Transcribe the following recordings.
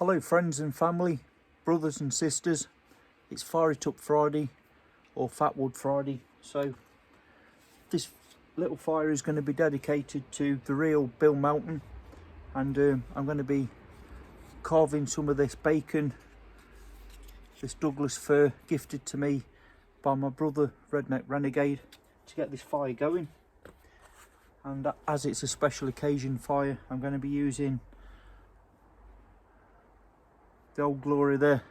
Hello friends and family, brothers and sisters. It's Fire It Up Friday or Fatwood Friday. So this little fire is going to be dedicated to the real Bill Melton, and I'm going to be carving some of this bacon, this Douglas fir gifted to me by my brother Redneck Renegade, to get this fire going. And as it's a special occasion fire, I'm going to be using the Old Glory there,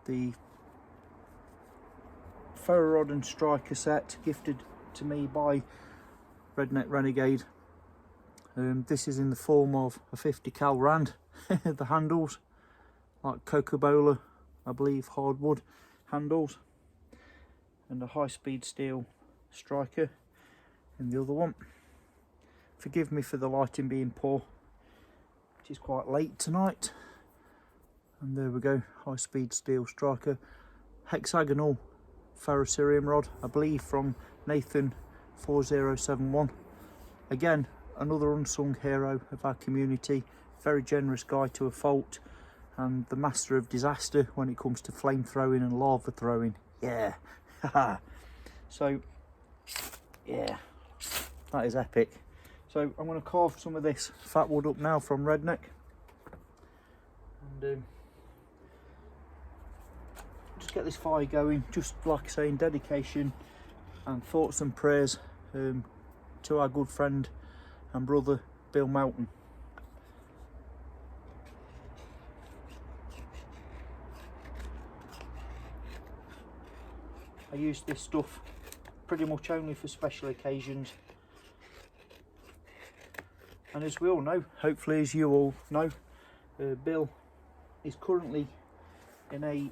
the ferro rod and striker set gifted to me by Redneck Renegade. This is in the form of a 50 cal rand. The handles like Coca-Cola, I believe, hardwood handles, and a high-speed steel striker in the other one. Forgive me for the lighting being poor, it is quite late tonight. And there we go, high-speed steel striker, hexagonal ferrocerium rod, I believe from Nathan 4071. Again, another unsung hero of our community, very generous guy to a fault, and the master of disaster when it comes to flame throwing and lava throwing. Yeah, so yeah, that is epic. So I'm going to carve some of this fat wood up now from Redneck, and just get this fire going, just like I say, in dedication and thoughts and prayers to our good friend and brother Bill Melton. I use this stuff pretty much only for special occasions, and as we all know, hopefully as you all know, Bill is currently in a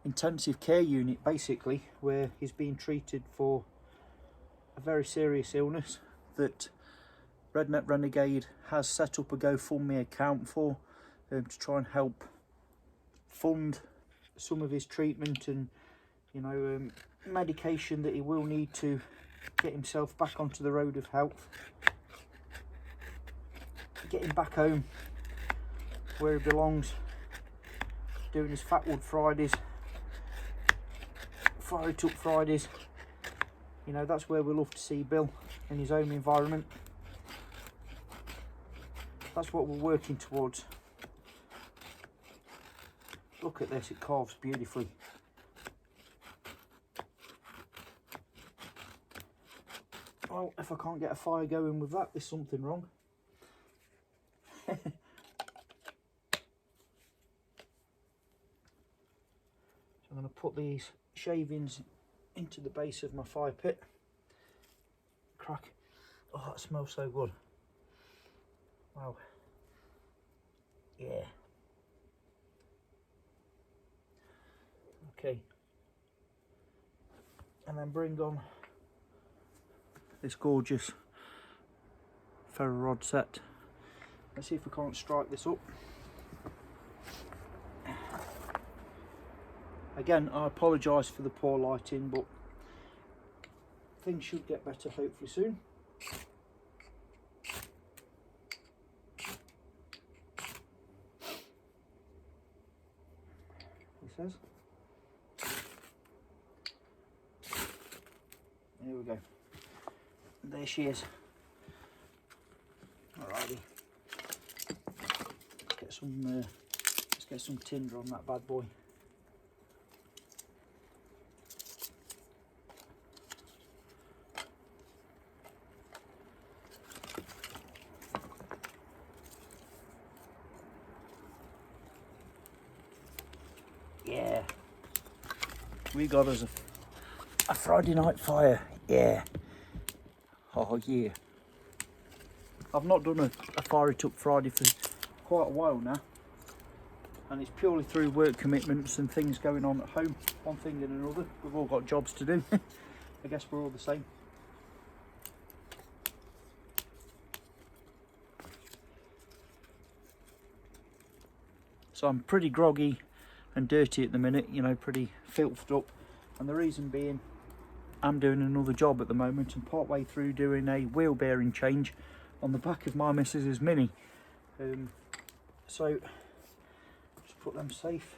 intensive care unit, basically, where he's being treated for a very serious illness that Redneck Renegade has set up a GoFundMe account for, to try and help fund some of his treatment and, you know, medication that he will need to get himself back onto the road of health, get him back home where he belongs, doing his Fatwood Fridays, Fire It Up Fridays. You know, that's where we love to see Bill, in his home environment. That's what we're working towards. Look at this, it carves beautifully. Well, if I can't get a fire going with that, there's something wrong. So I'm going to put these shavings into the base of my fire pit. Crack. Oh, that smells so good. Wow. Yeah. Okay. And then bring on this gorgeous ferro rod set. Let's see if we can't strike this up. Again, I apologise for the poor lighting, but things should get better hopefully soon. He says. There we go. There she is. Alrighty. Let's get some tinder on that bad boy. Yeah, we got us a Friday night fire. Yeah. Oh yeah. I've not done a Fire It Up Friday for quite a while now, and it's purely through work commitments and things going on at home, one thing and another. We've all got jobs to do. I guess we're all the same. So I'm pretty groggy and dirty at the minute, you know, pretty filthed up, and the reason being I'm doing another job at the moment and part way through doing a wheel bearing change on the back of my missus's Mini. So just put them safe.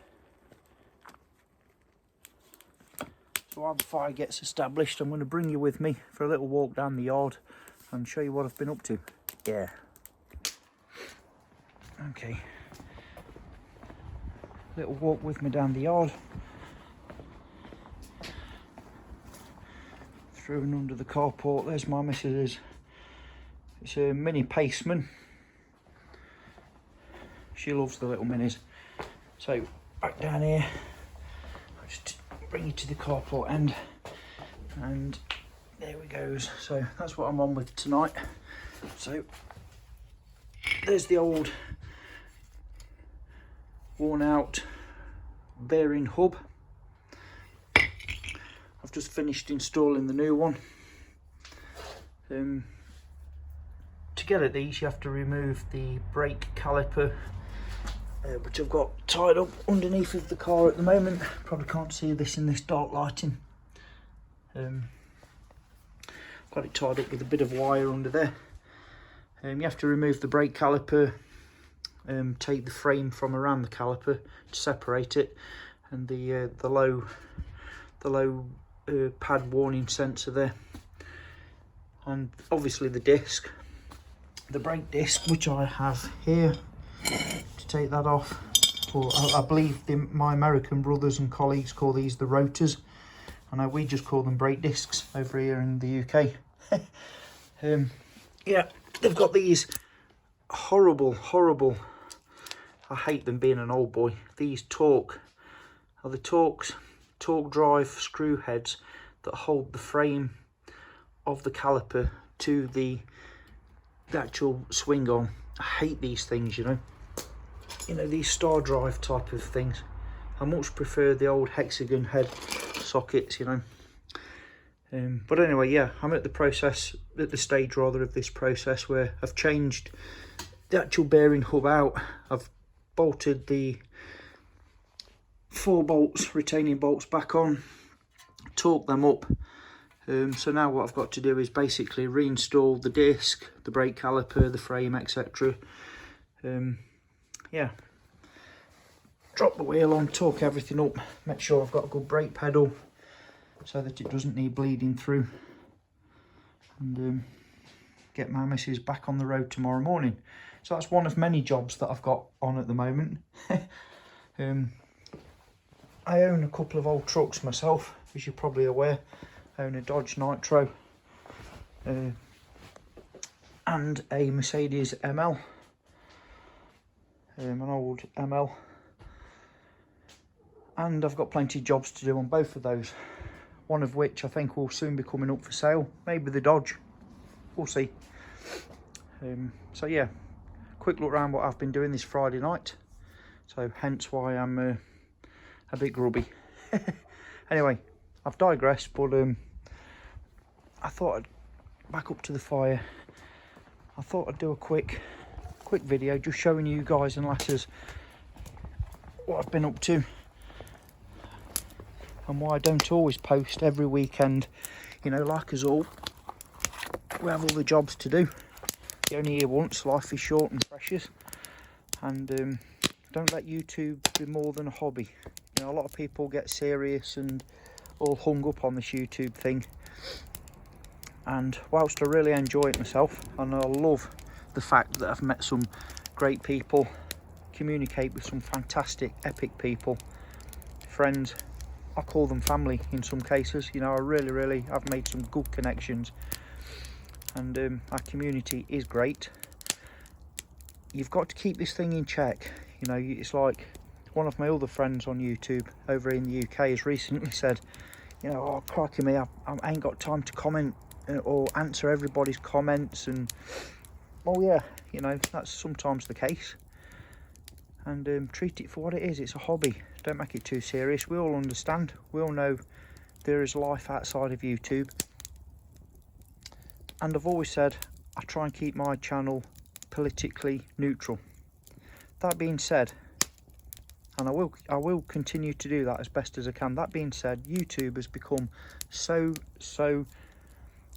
So while the fire gets established, I'm going to bring you with me for a little walk down the yard and show you what I've been up to. Yeah. Okay. Little walk with me down the yard. Through and under the carport. There's my missus'. It's a mini paceman. She loves the little minis. So back down here, I'll just bring you to the carport end, and there we goes. So that's what I'm on with tonight. So there's the old worn out bearing hub. I've just finished installing the new one. To get at these, you have to remove the brake caliper, which I've got tied up underneath of the car at the moment. Probably can't see this in this dark lighting. Got it tied up with a bit of wire under there. You have to remove the brake caliper, take the frame from around the caliper to separate it, and the low pad warning sensor there, and obviously the disc, the brake disc, which I have here. To take that off, or I believe my American brothers and colleagues call these the rotors. I know we just call them brake discs over here in the UK. Yeah, they've got these horrible, I hate them being an old boy. These torque drive screw heads that hold the frame of the caliper to the actual swing arm. I hate these things, you know, these star drive type of things. I much prefer the old hexagon head sockets, you know. But anyway, yeah, I'm at the stage of this process where I've changed the actual bearing hub out. I've bolted the 4 bolts, retaining bolts, back on, torqued them up. So now what I've got to do is basically reinstall the disc, the brake caliper, the frame, etc. Yeah, drop the wheel on, torque everything up, make sure I've got a good brake pedal so that it doesn't need bleeding through, and get my missus back on the road tomorrow morning. So that's one of many jobs that I've got on at the moment. I own a couple of old trucks myself, as you're probably aware. I own a Dodge Nitro and a Mercedes ML, an old ML, and I've got plenty of jobs to do on both of those, one of which I think will soon be coming up for sale. Maybe the Dodge, we'll see. So yeah, quick look around what I've been doing this Friday night, so hence why I'm a bit grubby. Anyway, I've digressed, but I thought I'd back up to the fire. I thought I'd do a quick video just showing you guys and lasses what I've been up to and why I don't always post every weekend. You know, like us all, we have all the jobs to do. You're only here once, life is short and precious, and don't let YouTube be more than a hobby. You know, a lot of people get serious and all hung up on this YouTube thing, and whilst I really enjoy it myself, and I love the fact that I've met some great people, communicate with some fantastic, epic people, friends, I call them family in some cases. You know, I really have made some good connections, and our community is great. You've got to keep this thing in check. You know, it's like one of my other friends on YouTube over in the UK has recently said, you know, oh, crikey me, I ain't got time to comment or answer everybody's comments. And well, yeah, you know, that's sometimes the case, and treat it for what it is. It's a hobby. Don't make it too serious. We all understand, we all know there is life outside of YouTube, and I've always said I try and keep my channel politically neutral. That being said, and I will continue to do that as best as I can. That being said, YouTube has become so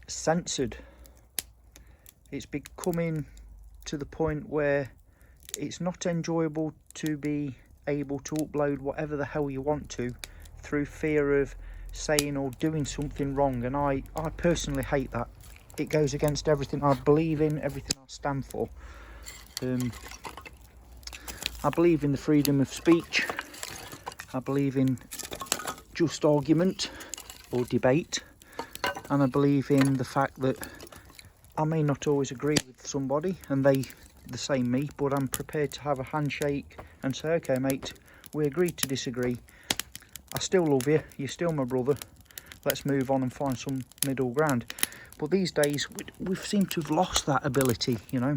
censored. It's becoming to the point where it's not enjoyable to be able to upload whatever the hell you want to through fear of saying or doing something wrong, and I personally hate that. It goes against everything I believe in, everything I stand for. I believe in the freedom of speech. I believe in just argument or debate, and I believe in the fact that I may not always agree with somebody and they the same me, but I'm prepared to have a handshake and say, okay mate, we agreed to disagree. I still love you, you're still my brother, let's move on and find some middle ground. But these days we've seemed to have lost that ability, you know.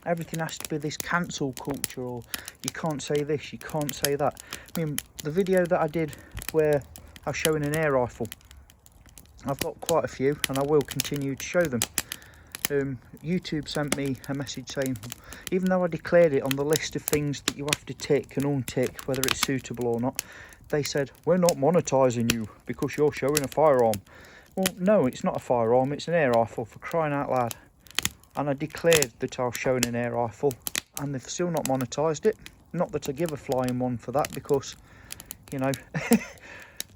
Everything has to be this cancel culture, or you can't say this, you can't say that. I mean, the video that I did where I was showing an air rifle, I've got quite a few and I will continue to show them. YouTube sent me a message saying, even though I declared it on the list of things that you have to tick and untick whether it's suitable or not, they said, we're not monetising you because you're showing a firearm. Well, no, it's not a firearm, it's an air rifle, for crying out loud. And I declared that I was showing an air rifle, and they've still not monetised it. Not that I give a flying one for that, because, you know,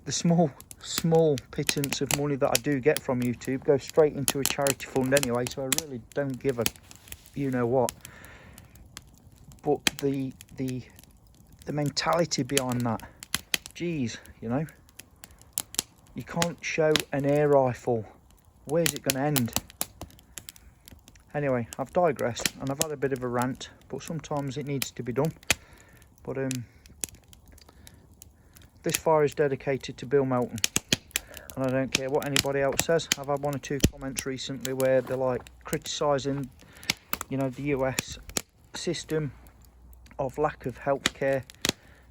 the small pittance of money that I do get from YouTube goes straight into a charity fund anyway, so I really don't give a you know what. But the mentality behind that, geez, you know, you can't show an air rifle. Where's it going to end? Anyway, I've digressed and I've had a bit of a rant, but sometimes it needs to be done. But this fire is dedicated to Bill Melton, and I don't care what anybody else says. I've had one or two comments recently where they're like criticising, you know, the US system of lack of healthcare,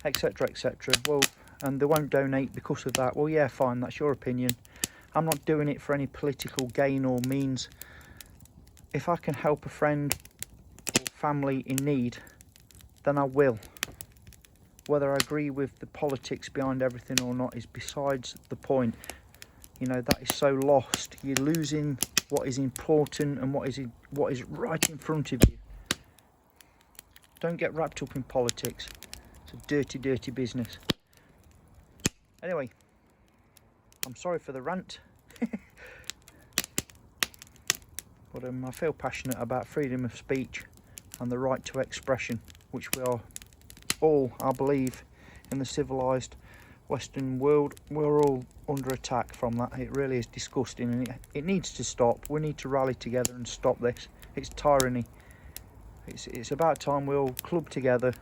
etc, etc. Well, and they won't donate because of that. Well, yeah, fine, that's your opinion. I'm not doing it for any political gain or means. If I can help a friend or family in need, then I will. Whether I agree with the politics behind everything or not is besides the point. You know, that is so lost. You're losing what is important and what is right in front of you. Don't get wrapped up in politics. It's a dirty, dirty business. Anyway, I'm sorry for the rant. But I feel passionate about freedom of speech and the right to expression, which we are all, I believe, in the civilised Western world. We're all under attack from that. It really is disgusting, and it needs to stop. We need to rally together and stop this. It's tyranny. It's about time we all club together,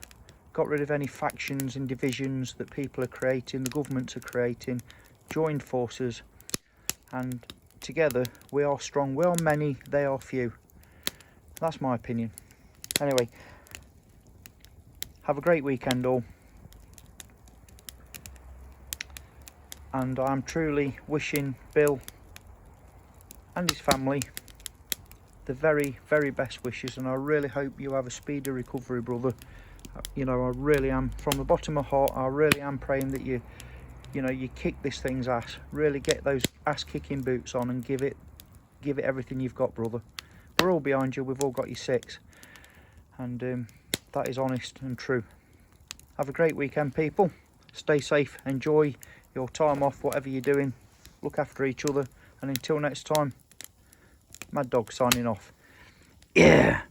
got rid of any factions and divisions that people are creating, the governments are creating, joined forces, and together we are strong. We are many, they are few. That's my opinion. Anyway, have a great weekend all, and I'm truly wishing Bill and his family the very, very best wishes, and I really hope you have a speedy recovery, brother. You know, I really am, from the bottom of my heart, I really am praying that you kick this thing's ass. Really get those ass-kicking boots on and give it everything you've got, brother. We're all behind you. We've all got your six, and that is honest and true. Have a great weekend, people. Stay safe. Enjoy your time off, whatever you're doing. Look after each other, and until next time, Mad Dog signing off. Yeah.